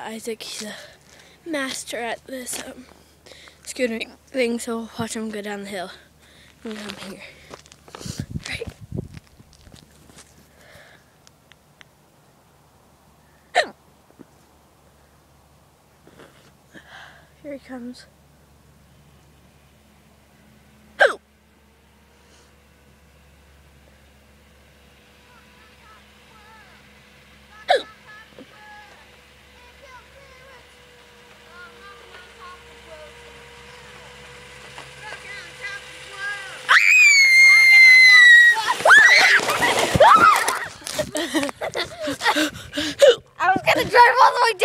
Isaac. He's a master at this scootering thing, so we'll watch him go down the hill and come here. Right. Here he comes.